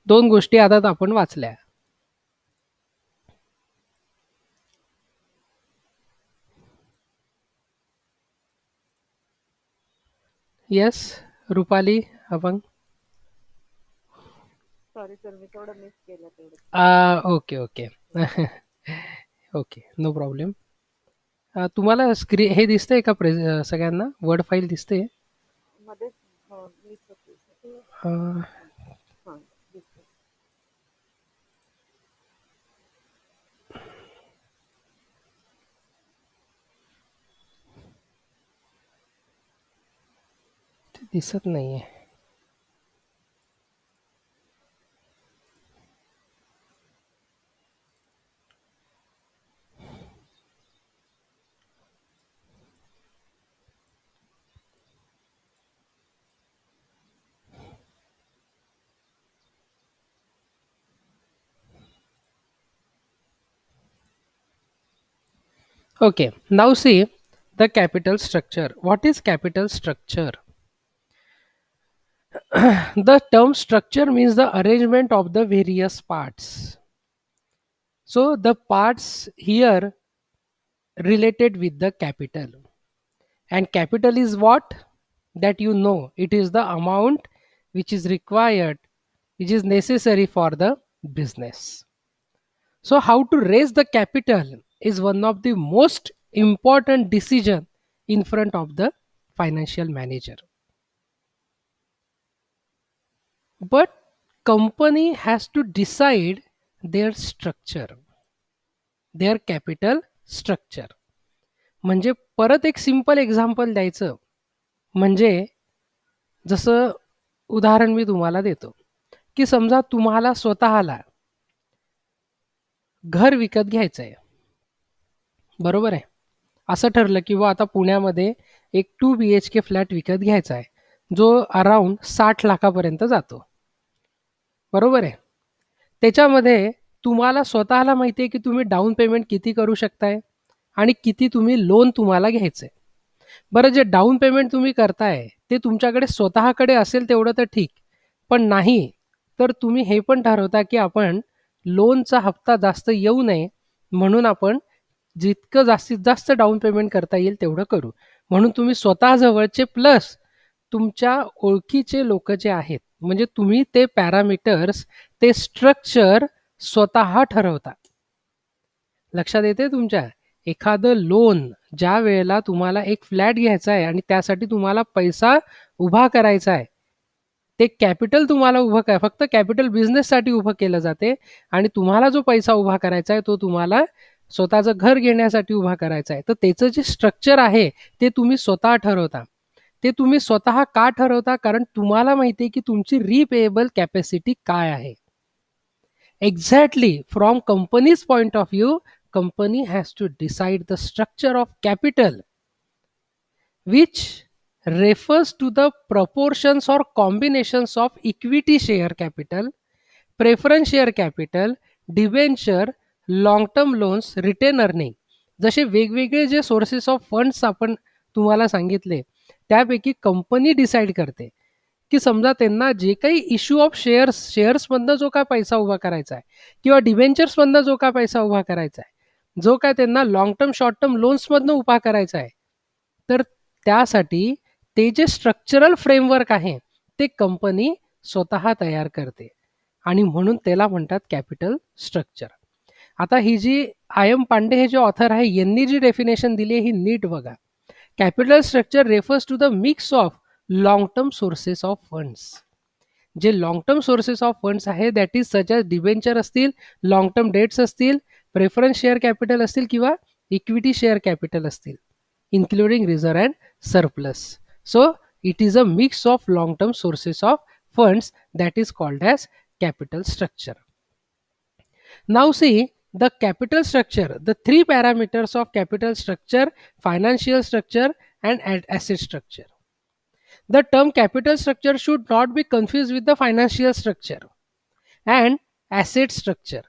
दोन गोष्टी आता आपण वाचल्या. येस रुपाली आपण सॉरी सर, मी थोडं मिस केलं तेवढं. Okay okay okay no problem. तुम्हाला हे दिसतंय का सगळ्यांना वर्ड फाईल दिसते? मध्येच मिस होते. अं, हां, दिसतंय. ते दिसत नाहीये. Okay, now see the capital structure. What is capital structure? The term structure means the arrangement of the various parts. So the parts here related with the capital. And capital is what? That you know. It is the amount which is required, which is necessary for the business. So how to raise the capital is one of the most important decision in front of the financial manager. But company has to decide their structure, their capital structure. म्हणजे परत एक simple example द्यायचं म्हणजे जसं उदाहरण मी तुम्हाला देतो की समजा तुम्हाला स्वतःला घर विकत घ्यायचं आहे, बरोबर आहे. असं ठरलं की व आता पुण्यामध्ये एक 2 BHK फ्लॅट विकत घ्यायचा आहे जो अराउंड 60 लाखापर्यंत जातो, बरोबर आहे. त्याच्यामध्ये तुम्हाला स्वतःला माहिती आहे की तुम्ही डाऊन पेमेंट किती करू शकताय आणि किती तुम्ही लोन तुम्हाला घ्यायचं आहे. बरं, जे डाऊन पेमेंट तुम्ही करताय ते तुमच्याकडे स्वतःकडे असेल तेवढं तर ठीक, पण नाही तर तुम्ही हे पण ठरवता की आपण लोनचा हप्ता जास्त येऊ नये म्हणून आपण जितकं जास्तीत जास्त डाऊन पेमेंट करता येईल तेवढं करू. म्हणून तुम्ही स्वतः जवळचे प्लस तुमच्या ओळखीचे लोक जे आहेत म्हणजे तुम्ही ते पॅरामीटर्स, ते स्ट्रक्चर स्वतः ठरवता. लक्षात येते तुमच्या? एखादं लोन ज्या वेळेला तुम्हाला एक फ्लॅट घ्यायचा आहे आणि त्यासाठी तुम्हाला पैसा उभा करायचा आहे, ते कॅपिटल तुम्हाला उभं फक्त कॅपिटल बिझनेससाठी उभं केलं जाते आणि तुम्हाला जो पैसा उभा करायचा आहे तो तुम्हाला स्वतःचं घर घेण्यासाठी उभा करायचा आहे. तर त्याचं जे स्ट्रक्चर आहे ते तुम्ही स्वतः ठरवता. ते तुम्ही स्वतः का ठरवता? कारण तुम्हाला माहिती आहे की तुमची रिपेएबल कॅपॅसिटी काय आहे. Exactly, from company's point of view, company has to decide the structure of capital, which refers to the proportions or combinations of equity share capital, preference share capital, debenture, long term loans, retain earning. जसे वेगवेगळे जे sources of funds आपण तुम्हाला सांगितले त्यापैकी company decide करते की समजा त्यांना जे काही इश्यू ऑफ शेअर्समधनं जो काय पैसा उभा करायचा आहे किंवा डिबेंचर्समधनं जो काय पैसा उभा करायचा आहे, जो काय त्यांना लॉंग टर्म शॉर्ट टर्म लोन्समधनं उभा करायचा आहे, तर त्यासाठी ते जे स्ट्रक्चरल फ्रेमवर्क आहे ते कंपनी स्वतः तयार करते आणि म्हणून त्याला म्हणतात कॅपिटल स्ट्रक्चर. आता ही जी I.M. पांडे हे जे ऑथर आहे यांनी जी डेफिनेशन दिली आहे ही नीट बघा. Capital structure refers to the mix of long term sources of funds. जे long term sources of funds आहे that is such as debenture असतील, लॉंग टर्म डेट्स असतील, प्रेफरन्स शेअर कॅपिटल असतील किंवा इक्विटी शेअर कॅपिटल असतील, including reserve and surplus. So it is a mix of long term sources of funds that is called as capital structure. Now see the capital structure, the three parameters of capital structure: financial structure and asset structure. The term capital structure should not be confused with the financial structure and asset structure.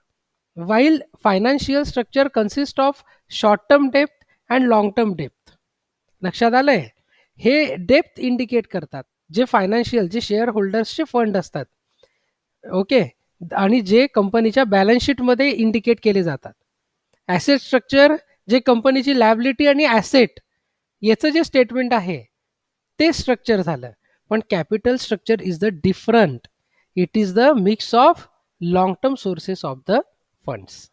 While financial structure consists of short term debt and long term debt, लक्षात आलंय? हे depth indicate करतात जे financial, जे share होल्डर्सचे fund असतात. Okay, आणि जे कंपनीच्या बॅलन्स शीटमध्ये इंडिकेट केले जातात. ॲसेट स्ट्रक्चर जे कंपनीची लायबिलिटी आणि ॲसेट याचं जे स्टेटमेंट आहे ते स्ट्रक्चर झालं. पण capital structure is the different. It is the mix of long term sources of the funds.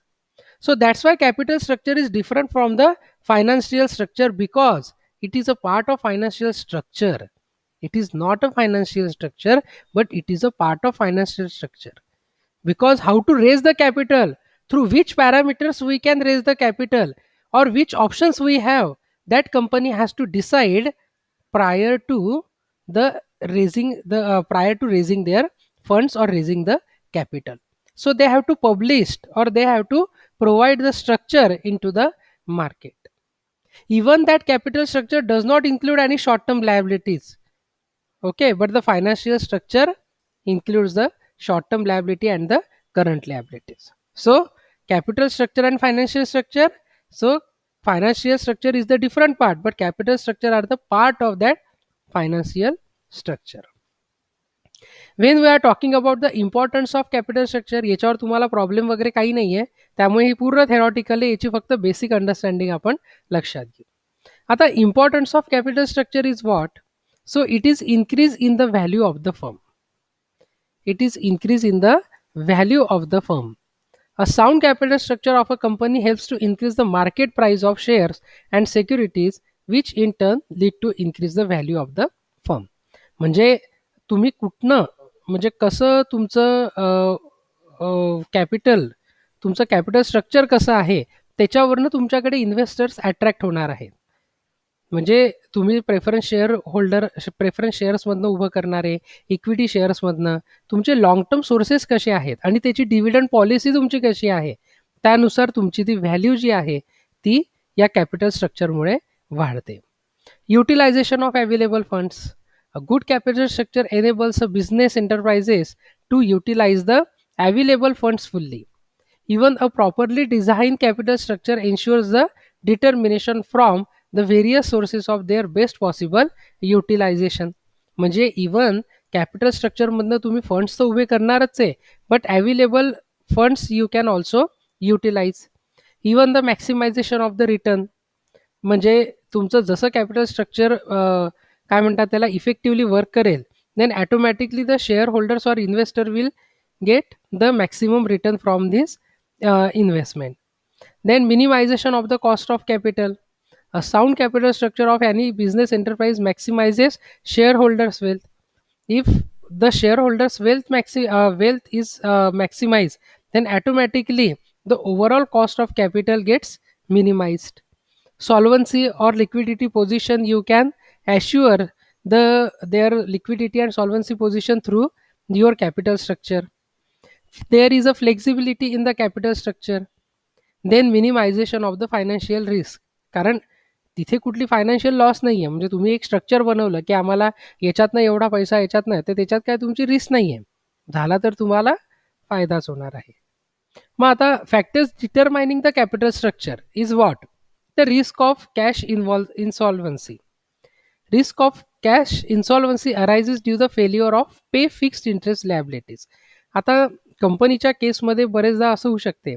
So that's why capital structure is different from the financial structure, because it is a part of financial structure. It is not a financial structure, but it is a part of financial structure. Because how to raise the capital, through which parameters we can raise the capital, or which options we have, that company has to decide prior to raising their funds or raising the capital. So they have to publish, or they have to provide the structure into the market. Even that capital structure does not include any short term liabilities. Okay, but the financial structure includes the short term liability and the current liabilities. So capital structure and financial structure, so financial structure is the different part, but capital structure are the part of that financial structure. When we are talking about the importance of capital structure, याच्यावर तुम्हाला problem वगैरे काही नाही आहे, त्यामुळे ही पूर्ण theoretically याची फक्त बेसिक अंडरस्टँडिंग आपण लक्षात घेऊ. आता importance of capital structure is what? So it is increase in the value of the firm. It is increase in the value of the firm. A sound capital structure of a company helps to increase the market price of shares and securities, which in turn lead to increase the value of the firm. म्हणजे तुम्ही कुठनं, म्हणजे कसं तुमचं capital structure कसं आहे त्याच्यावरनं तुमच्याकडे इन्व्हेस्टर्स अट्रॅक्ट होणार आहेत. म्हणजे तुम्ही प्रेफरन्स शेअर्समधनं उभं करणारे, इक्विटी शेअर्समधनं तुमचे लॉंग टर्म सोर्सेस कसे आहेत आणि त्याची डिव्हिडंड पॉलिसी तुमची कशी आहे, त्यानुसार तुमची ती व्हॅल्यू जी आहे ती या कॅपिटल स्ट्रक्चरमुळे वाढते. Utilisation of available funds. A good capital structure enables a business enterprises to utilize the available funds fully. Even a properly designed capital structure ensures the determination from the various sources of their best possible utilization. म्हणजे even capital स्ट्रक्चरमधनं तुम्ही funds तर उभे करणारच आहे, but available funds you can also utilize. Even the maximization of the return. म्हणजे तुमचं जसं कॅपिटल स्ट्रक्चर काय म्हणतात त्याला इफेक्टिव्हली वर्क करेल, then automatically the share holders or investor will get the maximum return from this investment. Then minimization of the cost of capital. A sound capital structure of any business enterprise maximizes shareholders' wealth. If the shareholders' wealth is maximized, then automatically the overall cost of capital gets minimized. Solvency or liquidity position, you can assure their liquidity and solvency position through your capital structure. There is a flexibility in the capital structure. Then minimization of the financial risk. कारण तिथे कुठली financial loss नाही आहे. म्हणजे तुम्ही एक structure बनवलं की आम्हाला याच्यातनं एवढा पैसा याच्यात नाही, तर त्याच्यात काय तुमची रिस्क नाही आहे, झाला तर तुम्हाला फायदाच होणार आहे. मग आता factors determining the capital structure is what? The risk of cash insolvency. Risk of cash insolvency arises due the failure of pay fixed interest liabilities. आता कंपनीच्या केसमध्ये बरेचदा असं होऊ शकते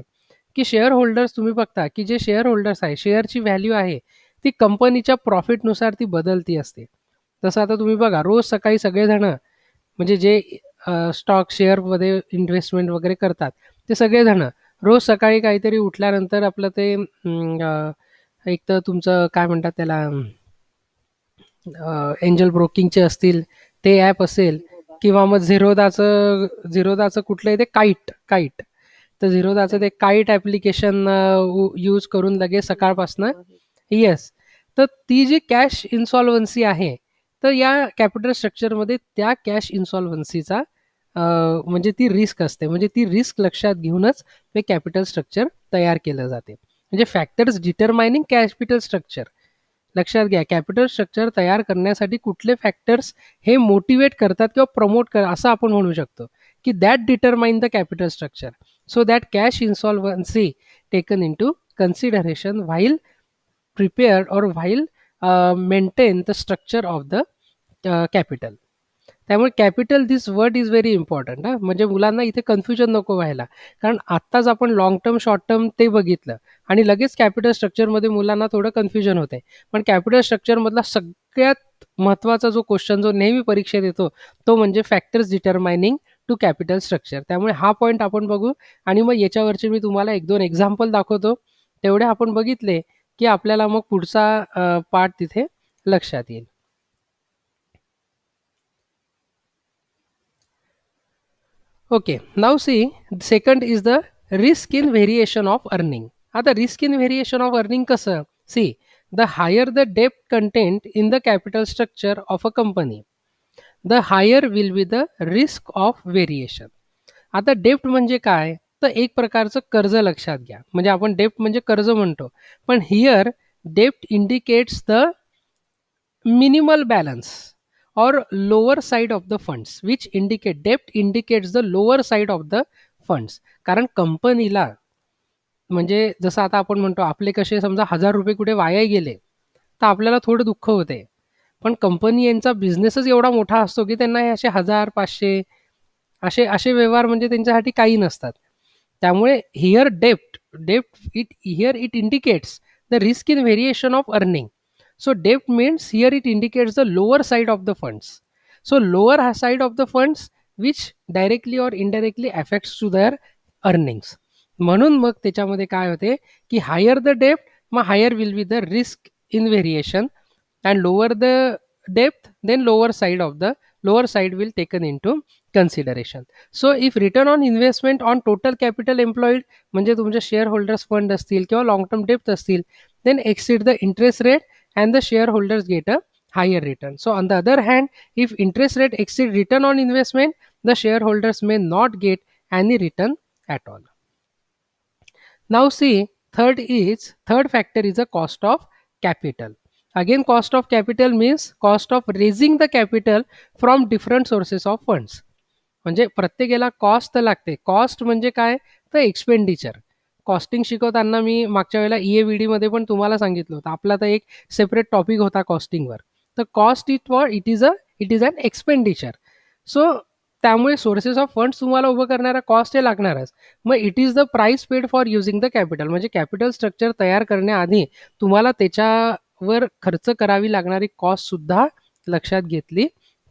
की शेअर होल्डर्स, तुम्ही बघता की जे शेअर होल्डर्स आहे, शेअरची व्हॅल्यू आहे ती कंपनीच्या प्रॉफिटनुसार ती बदलती असते. तसं आता तुम्ही बघा, रोज सकाळी सगळेजण म्हणजे जे स्टॉक शेअरमध्ये इन्व्हेस्टमेंट वगैरे करतात ते सगळेजण रोज सकाळी काहीतरी उठल्यानंतर आपलं ते एक तर तुमचं काय म्हणतात त्याला एंजल ब्रोकिंगचे असतील ते ॲप असेल, किंवा मग झिरोदाचं कुठलंही ते काईट तर झिरोदाचं ते काईट ॲप्लिकेशन यूज करून लगेच सकाळपासनं येस. तर ती जी कॅश इन्सॉल्व्हन्सी आहे, तर या कॅपिटल स्ट्रक्चरमध्ये त्या कॅश इन्सॉल्व्हन्सीचा म्हणजे ती रिस्क असते. म्हणजे ती रिस्क लक्षात घेऊनच ते कॅपिटल स्ट्रक्चर तयार केलं जाते. म्हणजे फॅक्टर्स डिटरमाइनिंग कॅपिटल स्ट्रक्चर. लक्षात घ्या, कॅपिटल स्ट्रक्चर तयार करण्यासाठी कुठले फॅक्टर्स हे मोटिवेट करतात किंवा प्रमोट करतात असं आपण म्हणू शकतो की that determine the capital structure. So that cash insolvency taken into consideration while prepared or while maintain the structure of the capital. त्यामुळे capital this word is very important हां, म्हणजे मुलांना इथे कन्फ्युजन नको व्हायला. कारण आत्ताच आपण लाँग टर्म, शॉर्ट टर्म ते बघितलं आणि लगेच कॅपिटल स्ट्रक्चरमध्ये मुलांना थोडं कन्फ्युजन होतंय. पण कॅपिटल स्ट्रक्चरमधला सगळ्यात महत्त्वाचा जो क्वेश्चन जो नेहमी परीक्षेत येतो तो म्हणजे factors determining to capital structure. त्यामुळे हा पॉईंट आपण बघू आणि मग याच्यावरचे मी तुम्हाला 1-2 एक्झाम्पल दाखवतो. तेवढे आपण बघितले की आपल्याला मग पुढचा पार्ट तिथे लक्षात येईल. Okay, now see, second is the risk in variation of earning. आता risk in variation of earning कसं? See, the higher the debt content in the capital structure of a company, the higher will be the risk of variation. आता डेप्ट म्हणजे काय? तर एक प्रकारचं कर्ज लक्षात घ्या. म्हणजे आपण डेप्ट म्हणजे कर्ज म्हणतो. पण हिअर डेप्ट indicates the minimal balance or lower side of the funds, which indicate debt indicates the lower side of the funds. कारण कंपनीला म्हणजे जसं आता आपण म्हणतो आपले कसे समजा 1000 रुपये कुठे वाया गेले तर आपल्याला थोडं दुःख होते. पण कंपनी यांचा बिझनेसच एवढा मोठा असतो की त्यांना हे असे 1000-500 असे व्यवहार म्हणजे त्यांच्यासाठी काही नसतात. त्यामुळे हिअर डेप्ट it indicates the risk in variation of earning. So debt means here it indicates the lower side of the funds. So lower side of the funds which directly or indirectly affects to their earnings. म्हणून मग त्याच्यामध्ये काय होते की higher the डेप्ट मग higher will be the risk in variation and lower the depth then lower side will taken into consideration. So if return on investment on total capital employed म्हणजे तुमचे शेअर होल्डर्स फंड असतील किंवा long term depth असतील then exceed the interest rate and the shareholders get a higher return. So on the other hand, if interest rate exceed return on investment, the shareholders may not get any return at all. Now see, third factor is the cost of capital. Again, cost of capital means cost of raising the capital from different sources of funds. म्हणजे प्रत्येकाला cost लागते. Cost म्हणजे काय तर expenditure. Costing शिकवताना मी मागच्या वेळेला EAVD मध्ये पण तुम्हाला सांगितलं होतं. आपला तर एक सेपरेट टॉपिक होता कॉस्टिंगवर. तर cost it is an expenditure. So त्यामुळे सोर्सेस ऑफ फंड्स तुम्हाला उभं करणारा कॉस्ट हे लागणारच. मग it is the price paid for using the capital. म्हणजे कॅपिटल स्ट्रक्चर तयार करण्याआधी तुम्हाला त्याच्यावर खर्च करावी लागणारी कॉस्ट सुद्धा लक्षात घेतली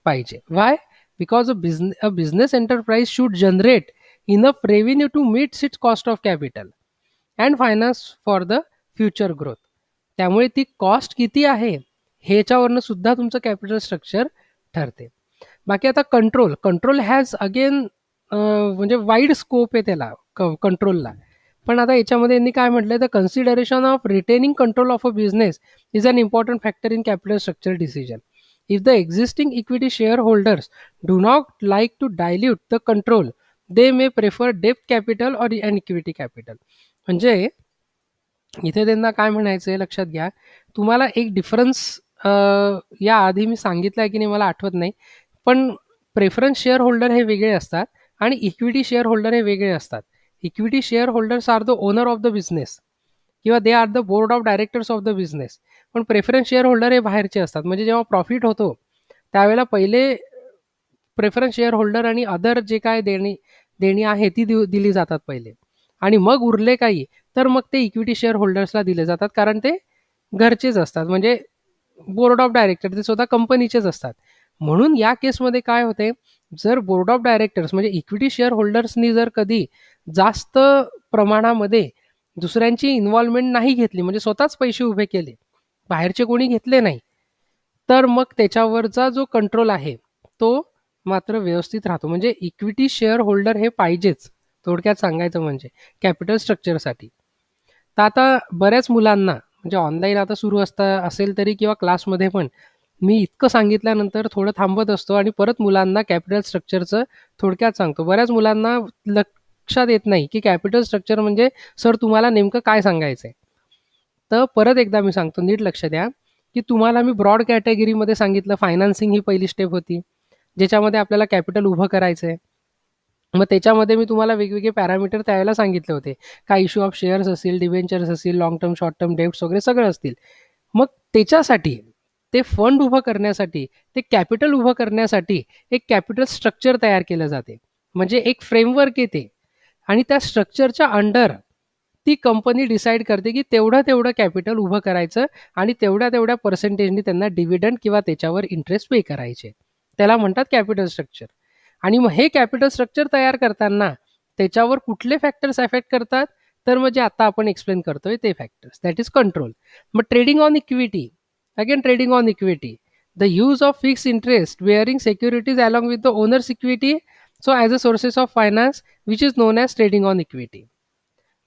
पाहिजे. Y? Because a business enterprise should generate enough revenue to meet its cost of capital and finance for the future growth. त्यामुळे ती कॉस्ट किती आहे ह्याच्यावरनं सुद्धा तुमचं कॅपिटल स्ट्रक्चर ठरते. बाकी आता कंट्रोल हॅज अगेन म्हणजे वाईड स्कोप आहे त्याला कंट्रोलला. पण आता याच्यामध्ये यांनी काय म्हटलंय the consideration of retaining control of a business is an important factor in capital structure decision. If the existing equity share holders do not like to dilute the control they may prefer डेप्ट capital or an equity capital. म्हणजे इथे त्यांना काय म्हणायचं आहे लक्षात घ्या. तुम्हाला एक डिफरन्स या आधी मी सांगितलं आहे की नाही मला आठवत नाही. पण प्रेफरन्स शेअर होल्डर हे वेगळे असतात आणि इक्विटी शेअर होल्डर हे वेगळे असतात. Equity share holders are the owner of the business किंवा they are the board of directors of the business. पण प्रेफरन्स शेअर होल्डर हे बाहेरचे असतात. म्हणजे जेव्हा प्रॉफिट होतो त्यावेळेला पहिले प्रेफरन्स शेअर होल्डर आणि अदर जे काय देणी आहे ती दिली जातात पहिले आणि मग उरले काही तर मग ते इक्विटी शेअर होल्डर्सला दिले जातात कारण ते घरचेच असतात. म्हणजे बोर्ड ऑफ डायरेक्टर ते स्वतः कंपनीचेच असतात. म्हणून या केसमध्ये काय होते जर बोर्ड ऑफ डायरेक्टर्स म्हणजे इक्विटी शेअर होल्डर्सनी जर कधी जास्त प्रमाणामध्ये दुसऱ्यांची इन्व्हॉल्वमेंट नाही घेतली म्हणजे स्वतःच पैसे उभे केले बाहेरचे कोणी घेतले नाही तर मग त्याच्यावरचा जो कंट्रोल आहे तो मात्र व्यवस्थित राहतो. म्हणजे इक्विटी शेअर होल्डर हे पाहिजेच थोडक्यात सांगायचं म्हणजे कॅपिटल स्ट्रक्चरसाठी. तर आता बऱ्याच मुलांना म्हणजे ऑनलाईन आता सुरू असेल तरी किंवा क्लासमध्ये पण मी इतकं सांगितल्यानंतर थोडं थांबत असतो आणि परत मुलांना कॅपिटल स्ट्रक्चरचं थोडक्यात सांगतो. बऱ्याच मुलांना लक्षात येत नाही की कॅपिटल स्ट्रक्चर म्हणजे सर तुम्हाला नेमकं काय सांगायचं आहे. तर परत एकदा मी सांगतो नीट लक्ष द्या की तुम्हाला मी ब्रॉड कॅटेगरीमध्ये सांगितलं फायनान्सिंग ही पहिली स्टेप होती ज्याच्यामध्ये आपल्याला कॅपिटल उभं करायचं आहे. मग त्याच्यामध्ये मी तुम्हाला वेगवेगळे पॅरामीटर त्यावेळेला सांगितले होते. काय इश्यू ऑफ शेअर्स असतील डिबेंचर्स असतील long term short term debts वगैरे सगळं असतील. मग त्याच्यासाठी ते फंड उभं करण्यासाठी, ते कॅपिटल उभं करण्यासाठी एक कॅपिटल स्ट्रक्चर तयार केलं जाते, म्हणजे एक फ्रेमवर्क येते आणि त्या स्ट्रक्चरच्या अंडर ती कंपनी डिसाईड करते की तेवढं कॅपिटल उभं करायचं आणि तेवढ्या पर्सेंटेजनी त्यांना डिव्हिडंड किंवा त्याच्यावर इंटरेस्ट पे करायचे. त्याला म्हणतात कॅपिटल स्ट्रक्चर. आणि मग हे कॅपिटल स्ट्रक्चर तयार करताना त्याच्यावर कुठले फॅक्टर्स अफेक्ट करतात, तर म्हणजे आता आपण एक्सप्लेन करतोय ते फॅक्टर्स, दॅट इज कंट्रोल. मग trading on equity, again trading on equity, the use of fix interest bearing securities along with the owners equity, so as a sources of finance which is known as trading on equity.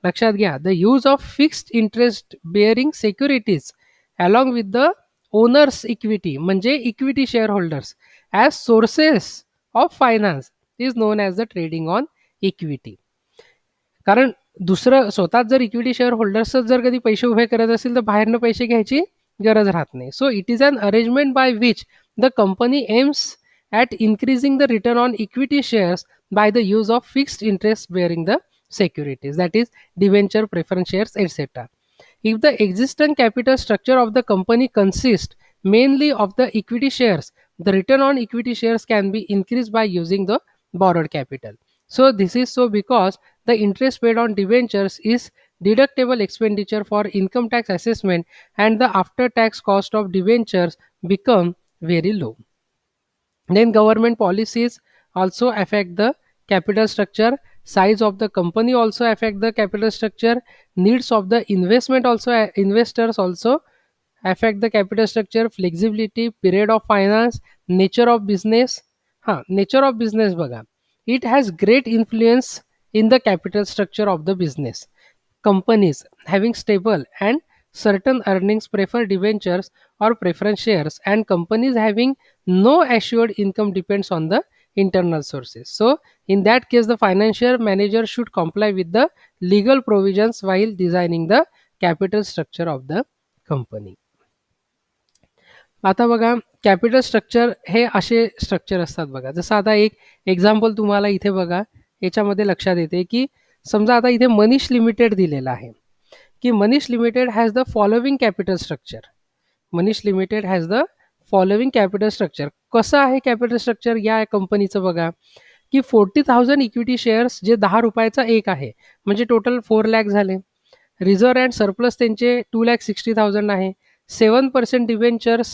लक्षात घ्या, the use of fixed interest bearing securities along with the owners equity म्हणजे equity share holders as sources of finance is known as the trading on equity. कारण दुसरं स्वतःच जर equity share होल्डर्सच जर कधी पैसे उभे करत असेल तर बाहेरनं पैसे घ्यायची गरज राहत नाही. So it is an arrangement by which the company aims at increasing the return on equity shares by the use of fixed interest bearing the securities, that is debenture, preference shares, etc. If the existing capital structure of the company consists mainly of the equity shares, the return on equity shares can be increased by using the borrowed capital. So this is so because the interest paid on debentures is deductible expenditure for income tax assessment and the after tax cost of debentures become very low. Then government policies also affect the capital structure, size of the company also affect the capital structure, needs of the investors also affect the capital structure, flexibility, period of finance, nature of business. Nature of business बघा, it has great influence in the capital structure of the business. Companies having stable and certain earnings prefer debentures or preference shares, and companies having no assured income depends on the internal sources. So in that case the financial manager should comply with the legal provisions while designing the capital structure of the company. आता बघा, capital structure हे असे structure असतात बघा. जसं आता एक example तुम्हाला इथे बघा याच्यामध्ये लक्षात येते की समजा आता इथे मनीष लिमिटेड दिलेलं आहे की Manish limited has the following capital structure. Manish limited has the following capital structure. कसं आहे कॅपिटल स्ट्रक्चर या कंपनीचं बघा की 40,000 इक्विटी शेअर्स जे 10 रुपयाचा एक आहे, म्हणजे टोटल 4 लाख झाले. रिझर्व्ह अँड सरप्लस त्यांचे 2,60,000 आहे. 7% डिबेंचर्स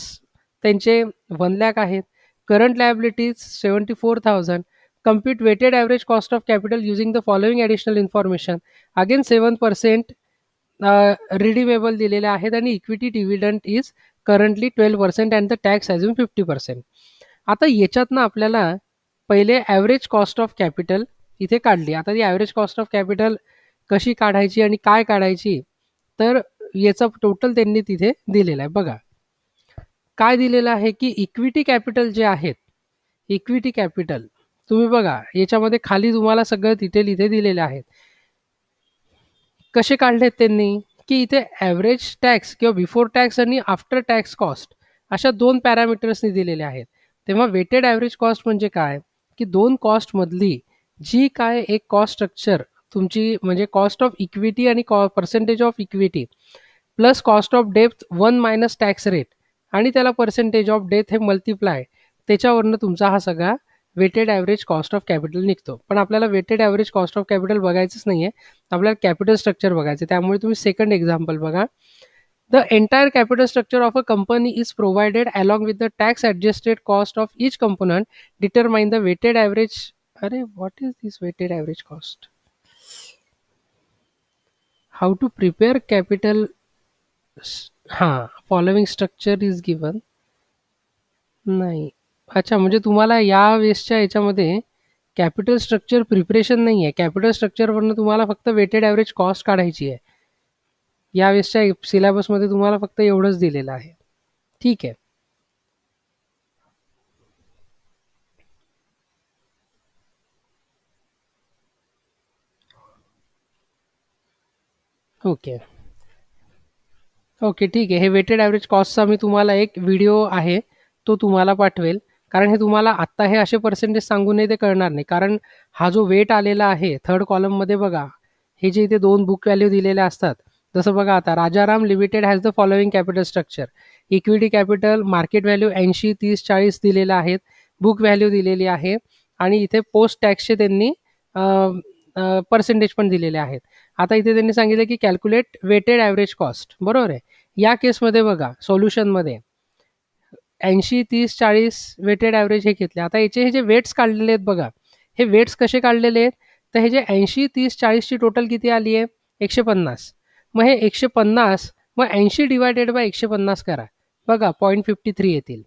त्यांचे 1 लाख आहेत. Current liabilities 74,000. Compute weighted average cost of capital using the following additional information. Again 7% redeemable दिलेले आहेत आणि equity dividend is currently 12% and the tax assume 50%. आता याच्यातनं आपल्याला पहिले ॲव्हरेज कॉस्ट ऑफ कॅपिटल इथे काढली. आता ती ॲव्हरेज कॉस्ट ऑफ कॅपिटल कशी काढायची आणि काय काढायची, तर याचा टोटल त्यांनी तिथे दिलेला आहे. बघा काय दिलेलं आहे की इक्विटी कॅपिटल जे आहेत, इक्विटी कॅपिटल तुम्ही बघा याच्यामध्ये खाली तुम्हाला सगळं डिटेल इथे दिलेले आहेत. कसे काढलेत त्यांनी की इथे ॲव्हरेज टॅक्स किंवा बिफोर टॅक्स आणि आफ्टर टॅक्स कॉस्ट अशा 2 पॅरामीटर्सनी दिलेले आहेत. तेव्हा वेटेड ॲव्हरेज कॉस्ट म्हणजे काय की 2 कॉस्टमधली जी काय एक कॉस्ट स्ट्रक्चर तुमची म्हणजे कॉस्ट ऑफ इक्विटी आणि percentage of equity plus cost of depth 1 minus tax rate आणि त्याला पर्सेंटेज ऑफ डेथ हे मल्टिप्लाय, त्याच्यावरनं तुमचा हा सगळा weighted average cost of capital निघतो. पण आपल्याला weighted average cost of capital बघायचंच नाही आहे, आपल्याला कॅपिटल स्ट्रक्चर बघायचं. त्यामुळे तुम्ही सेकंड एक्झाम्पल बघा. The entire capital structure of a company is provided along with the tax adjusted cost of each component determine the weighted average. अरे what is this weighted average cost? How to prepare capital. Following structure is given. नाही, अच्छा, म्हणजे तुम्हाला या वेळेसच्या याच्यामध्ये capital structure preparation नाही आहे. Capital स्ट्रक्चरवरनं तुम्हाला फक्त वेटेड ॲव्हरेज कॉस्ट काढायची आहे. या वेळेसच्या सिलेबसमध्ये तुम्हाला फक्त एवढंच दिलेलं आहे. ठीक आहे. ओके ओके ठीक आहे. हे वेटेड ॲव्हरेज कॉस्टचा मी तुम्हाला एक व्हिडिओ आहे तो तुम्हाला पाठवेल, कारण हे तुम्हाला आत्ता हे असे पर्सेंटेज सांगू नये ते कळणार नाही. कारण हा जो वेट आलेला आहे थर्ड कॉलममध्ये बघा, हे जे इथे 2 बुक व्हॅल्यू दिलेले असतात, जसं बघा आता Rajaram limited has the following capital structure. Equity capital, market value 80, 30, 40 दिलेलं आहेत, बुक व्हॅल्यू दिलेली आहे आणि इथे पोस्ट टॅक्सचे त्यांनी पर्सेंटेज पण दिलेले आहेत. आता इथे त्यांनी सांगितलं की कॅल्क्युलेट वेटेड ॲव्हरेज कॉस्ट, बरोबर आहे. या केसमध्ये बघा सोल्युशनमध्ये 80, 30, 40 वेटेड ॲव्हरेज हे घेतले. आता याचे हे जे वेट्स काढलेले आहेत बघा, हे वेट्स कसे काढलेले आहेत, तर हे जे 80, 30, 40ची टोटल किती आली आहे, 150. मग हे 150 मग 80 डिवायडेड बाय 150 करा, बघा 0.53 येतील.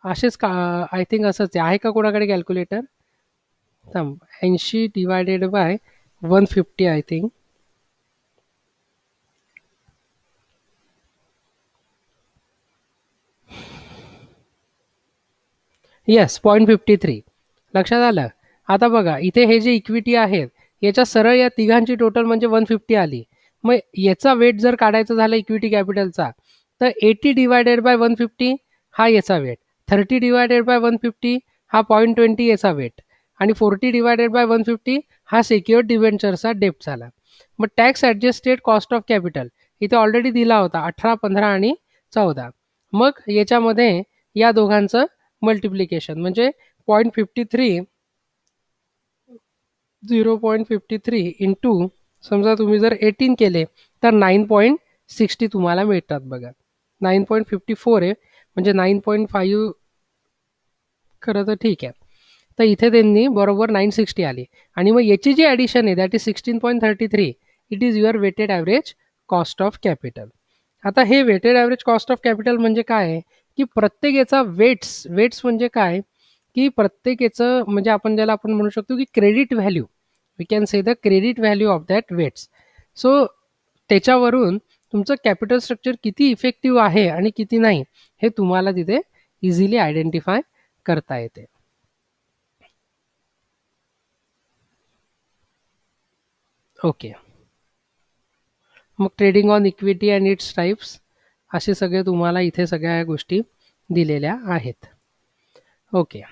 असेच का, आय थिंक असंच आहे का कोणाकडे calculator? 80 divided by 150 I think. Yes 0.53 लक्षात आलं. आता बघा इथे हे जे इक्विटी आहेत याच्या सरळ या तिघांची टोटल म्हणजे 150 आली. मग याचा वेट जर काढायचा झाला इक्विटी कॅपिटलचा तर 80 डिवायडेड बाय 150 हा याचा वेट, 30 डिवायडेड बाय 150 हा 0.20 याचा वेट आणि 40 डिवायडेड बाय 150 हा सेक्युअर्ड डिव्हेंचरचा डेप्ट झाला. मग tax adjusted cost of capital इथे ऑलरेडी दिला होता 18, 15 आणि 14. मग याच्यामध्ये या दोघांचं मल्टिप्लिकेशन म्हणजे 0.53 0.53 इंटू समजा तुम्ही जर 18 केले तर 9.60 तुम्हाला मिळतात. बघा 9.54 आहे म्हणजे 9.5 खरं तर ठीक आहे. तर इथे त्यांनी बरोबर 960 आली आणि मग याची जी ॲडिशन आहे that is 16.33. It is your weighted average cost of capital. आता हे weighted average cost of capital म्हणजे काय आहे की प्रत्येक याचा वेट्स म्हणजे काय की प्रत्येक याचं म्हणजे आपण ज्याला आपण म्हणू शकतो की credit value, we can say the credit value of that weights. So त्याच्यावरून तुमचं कॅपिटल स्ट्रक्चर किती इफेक्टिव्ह आहे आणि किती नाही हे तुम्हाला तिथे इझिली आयडेंटिफाय करता येते. ओके, मग trading on equity and it's types असे सगळे तुम्हाला इथे सगळ्या गोष्टी दिलेल्या आहेत. ओके